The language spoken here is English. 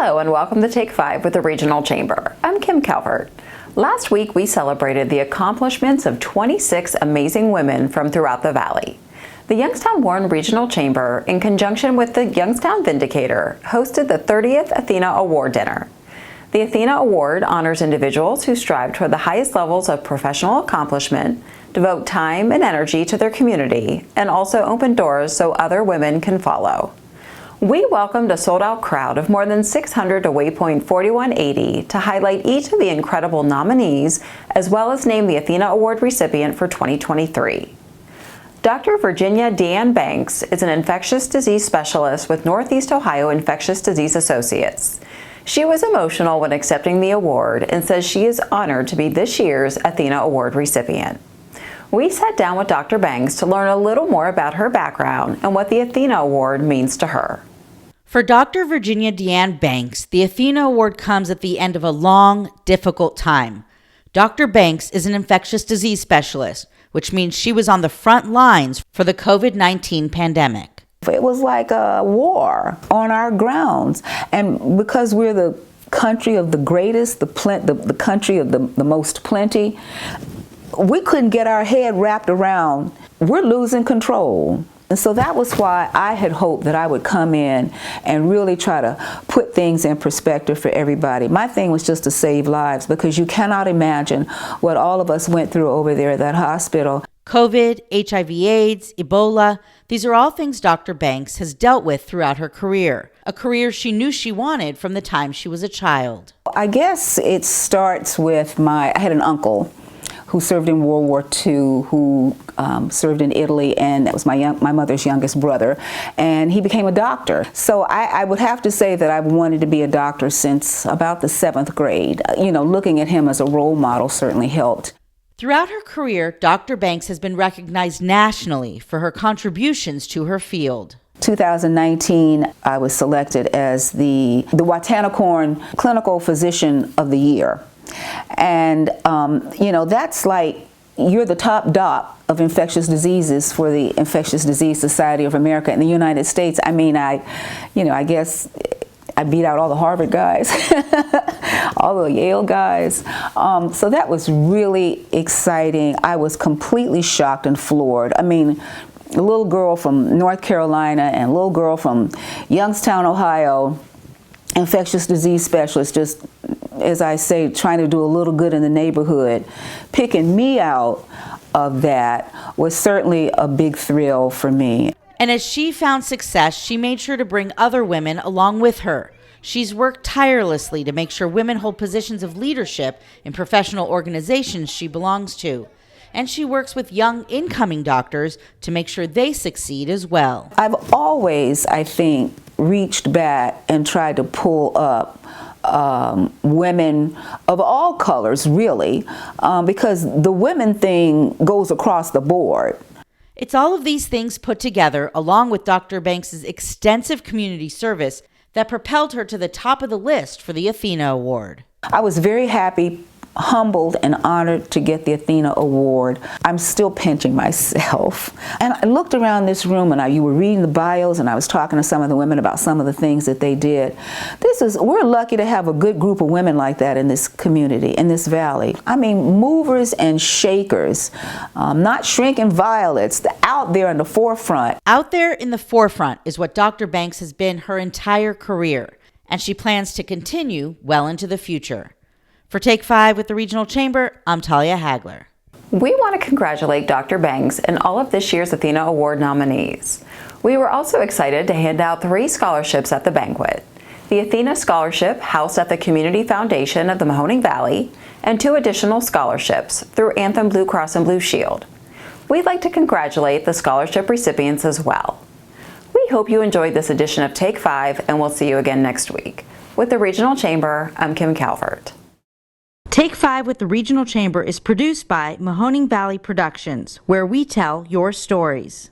Hello and welcome to Take 5 with the Regional Chamber. I'm Kim Calvert. Last week we celebrated the accomplishments of 26 amazing women from throughout the Valley. The Youngstown-Warren Regional Chamber, in conjunction with the Youngstown Vindicator, hosted the 30th ATHENA Award Dinner. The ATHENA Award honors individuals who strive toward the highest levels of professional accomplishment, devote time and energy to their community, and also open doors so other women can follow. We welcomed a sold-out crowd of more than 600 to Waypoint 4180 to highlight each of the incredible nominees, as well as name the ATHENA Award recipient for 2023. Dr. Virginia Deanne Banks is an infectious disease specialist with Northeast Ohio Infectious Disease Associates. She was emotional when accepting the award and says she is honored to be this year's ATHENA Award recipient. We sat down with Dr. Banks to learn a little more about her background and what the ATHENA Award means to her. For Dr. Virginia Deanne Banks, the ATHENA Award comes at the end of a long, difficult time. Dr. Banks is an infectious disease specialist, which means she was on the front lines for the COVID-19 pandemic. It was like a war on our grounds, and because we're the country of the greatest, the country of the most plenty, we couldn't get our head wrapped around, we're losing control. And so that was why I had hoped that I would come in and really try to put things in perspective for everybody. My thing was just to save lives, because you cannot imagine what all of us went through over there at that hospital. COVID, HIV/AIDS, Ebola, these are all things Dr. Banks has dealt with throughout her career, a career she knew she wanted from the time she was a child. I guess it starts with I had an uncle who served in World War II, who served in Italy, and that was my mother's youngest brother, and he became a doctor. So I would have to say that I've wanted to be a doctor since about the 7th grade. Looking at him as a role model certainly helped. Throughout her career, Dr. Banks has been recognized nationally for her contributions to her field. 2019, I was selected as the Watanacorn Clinical Physician of the Year. And, that's like you're the top doc of infectious diseases for the Infectious Disease Society of America in the United States. I mean, I guess I beat out all the Harvard guys, all the Yale guys. So that was really exciting. I was completely shocked and floored. I mean, a little girl from North Carolina and a little girl from Youngstown, Ohio, infectious disease specialist, just, as I say, trying to do a little good in the neighborhood. Picking me out of that was certainly a big thrill for me. And as she found success, she made sure to bring other women along with her. She's worked tirelessly to make sure women hold positions of leadership in professional organizations she belongs to. And she works with young incoming doctors to make sure they succeed as well. I've always, I think, reached back and tried to pull up women of all colors, really, because the women thing goes across the board. It's all of these things put together, along with Dr. Banks' extensive community service, that propelled her to the top of the list for the ATHENA Award. I was very happy, humbled, and honored to get the ATHENA Award. I'm still pinching myself. And I looked around this room, and you were reading the bios, and I was talking to some of the women about some of the things that they did. We're lucky to have a good group of women like that in this community, in this valley. I mean, movers and shakers, not shrinking violets, out there in the forefront. Out there in the forefront is what Dr. Banks has been her entire career, and she plans to continue well into the future. For Take 5 with the Regional Chamber, I'm Talia Hagler. We want to congratulate Dr. Banks and all of this year's ATHENA Award nominees. We were also excited to hand out 3 scholarships at the banquet. The ATHENA Scholarship, housed at the Community Foundation of the Mahoning Valley, and 2 additional scholarships through Anthem Blue Cross and Blue Shield. We'd like to congratulate the scholarship recipients as well. We hope you enjoyed this edition of Take 5, and we'll see you again next week. With the Regional Chamber, I'm Kim Calvert. Take 5 with the Regional Chamber is produced by Mahoning Valley Productions, where we tell your stories.